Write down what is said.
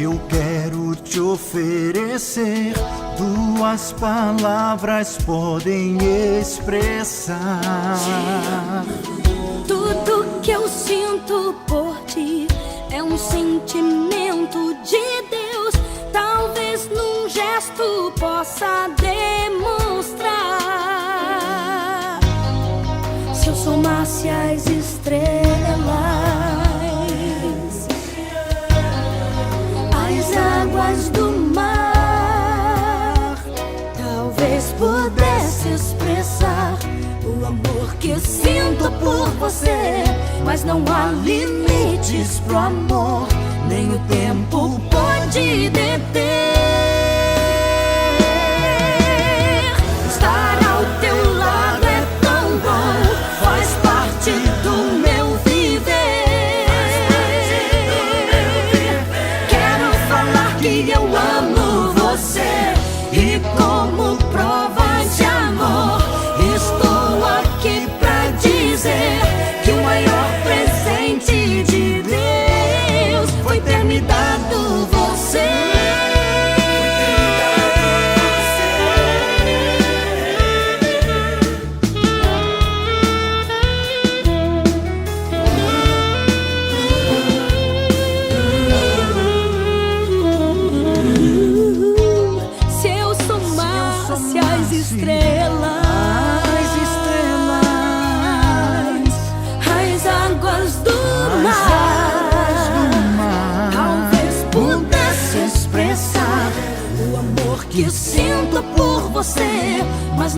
Eu quero te oferecer, tuas palavras podem expressar. Tudo que eu sinto por ti é um sentimento de Deus. Talvez num gesto possa demonstrar. Se eu somasse as estrelas, as águas do mar, talvez pudesse expressar o amor que sinto por você. Mas não há limites pro amor, nem o tempo pode deter. Estar ao teu lado é tão bom, faz parte do meu viver. Quero falar que eu amo você, e como prova de amor estou aqui pra dizer que o maior presente de Deus foi ter me dado você. Se eu somasse as estrelas, as águas do mar, talvez pudesse expressar o amor que sinto por você. Mas